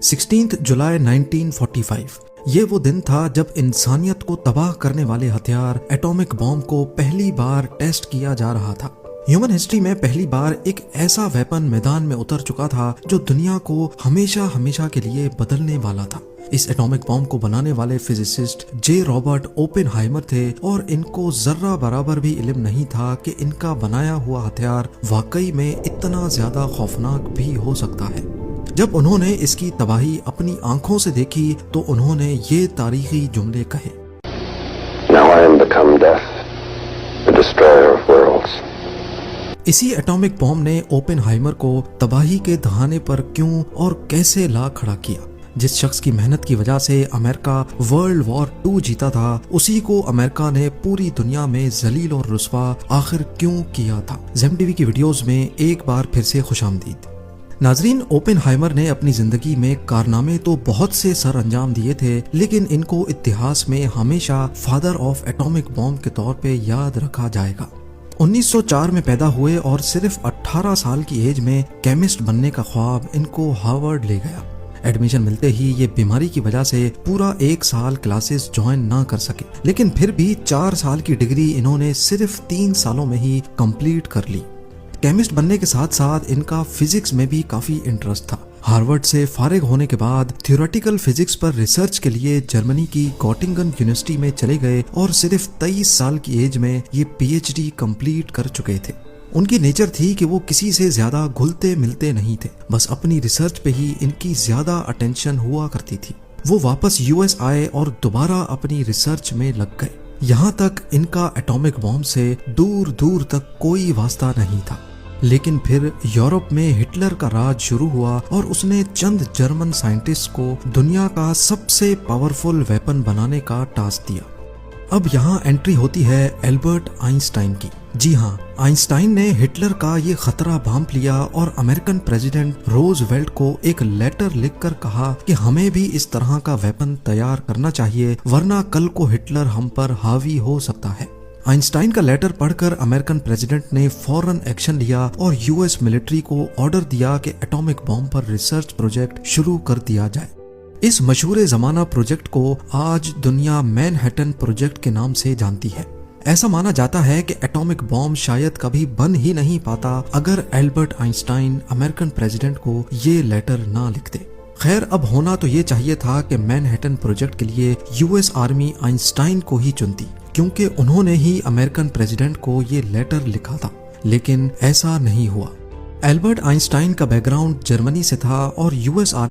16 जुलाई 1945 ये वो दिन था जब इंसानियत को तबाह करने वाले हथियार एटॉमिक बॉम्ब को पहली बार टेस्ट किया जा रहा था। ह्यूमन हिस्ट्री में पहली बार एक ऐसा वेपन मैदान में उतर चुका था जो दुनिया को हमेशा हमेशा के लिए बदलने वाला था। इस एटॉमिक बॉम्ब को बनाने वाले फिजिसिस्ट जे रॉबर्ट ओपेनहाइमर थे और इनको जर्रा बराबर भी इल्म नहीं था कि इनका बनाया हुआ हथियार वाकई में इतना ज्यादा खौफनाक भी हो सकता है। जब उन्होंने इसकी तबाही अपनी आंखों से देखी तो उन्होंने ये तारीखी जुमले कहे, Now I am become death, the destroyer of worlds. इसी एटॉमिक बॉम्ब ने ओपेनहाइमर को तबाही के दहाने पर क्यों और कैसे ला खड़ा किया। जिस शख्स की मेहनत की वजह से अमेरिका वर्ल्ड वॉर 2 जीता था, उसी को अमेरिका ने पूरी दुनिया में जलील और रुस्वा आखिर क्यों किया था। जेम टीवी की वीडियोस में एक बार फिर से खुशामदीद। नाजरीन, ओपेनहाइमर ने अपनी जिंदगी में कारनामे तो बहुत से सर अंजाम दिए थे, लेकिन इनको इतिहास में हमेशा फादर ऑफ एटॉमिक बॉम्ब के तौर पे याद रखा जाएगा। 1904 में पैदा हुए और सिर्फ 18 साल की एज में केमिस्ट बनने का ख्वाब इनको हार्वर्ड ले गया। एडमिशन मिलते ही ये बीमारी की वजह से पूरा 1 साल क्लासेस ज्वाइन ना कर सके, लेकिन फिर भी 4 साल की डिग्री इन्होंने सिर्फ 3 सालों में ही कंप्लीट कर ली। केमिस्ट बनने के साथ साथ इनका फिजिक्स में भी काफी इंटरेस्ट था। हार्वर्ड से फारिग होने के बाद थ्योरेटिकल फिजिक्स पर रिसर्च के लिए जर्मनी की गॉटिंगन यूनिवर्सिटी में चले गए और सिर्फ 23 साल की एज में ये पीएचडी कंप्लीट कर चुके थे। उनकी नेचर थी कि वो किसी से ज्यादा घुलते मिलते नहीं थे, बस अपनी रिसर्च पे ही इनकी ज्यादा अटेंशन हुआ करती थी। वो वापस यूएस आए और दोबारा अपनी रिसर्च में लग गए। यहाँ तक इनका एटॉमिक बॉम्ब से दूर दूर तक कोई वास्ता नहीं था। लेकिन फिर यूरोप में हिटलर का राज शुरू हुआ और उसने चंद जर्मन साइंटिस्ट को दुनिया का सबसे पावरफुल वेपन बनाने का टास्क दिया। अब यहाँ एंट्री होती है एल्बर्ट आइंस्टाइन की। जी हाँ, आइंस्टाइन ने हिटलर का ये खतरा भांप लिया और अमेरिकन प्रेसिडेंट रोजवेल्ट को एक लेटर लिखकर कहा कि हमें भी इस तरह का वेपन तैयार करना चाहिए, वरना कल को हिटलर हम पर हावी हो सकता है। आइंस्टाइन का लेटर पढ़कर अमेरिकन प्रेसिडेंट ने फौरन एक्शन लिया और यूएस मिलिट्री को ऑर्डर दिया कि एटॉमिक बॉम्ब पर रिसर्च प्रोजेक्ट शुरू कर दिया जाए। इस मशहूर जमाना प्रोजेक्ट को आज दुनिया मैनहट्टन प्रोजेक्ट के नाम से जानती है। ऐसा माना जाता है कि एटॉमिक बॉम्ब शायद कभी बन ही नहीं पाता अगर एल्बर्ट आइंस्टाइन अमेरिकन प्रेसिडेंट को ये लेटर ना लिखते। खैर, अब होना तो ये चाहिए था कि मैनहट्टन प्रोजेक्ट के लिए यूएस आर्मी आइंस्टाइन को ही चुनती, क्योंकि उन्होंने ही अमेरिकन प्रेसिडेंट को ये लेटर लिखा था। लेकिन ऐसा नहीं हुआ। एल्बर्ट आइंस्टाइन का बैकग्राउंड जर्मनी से था और यूएस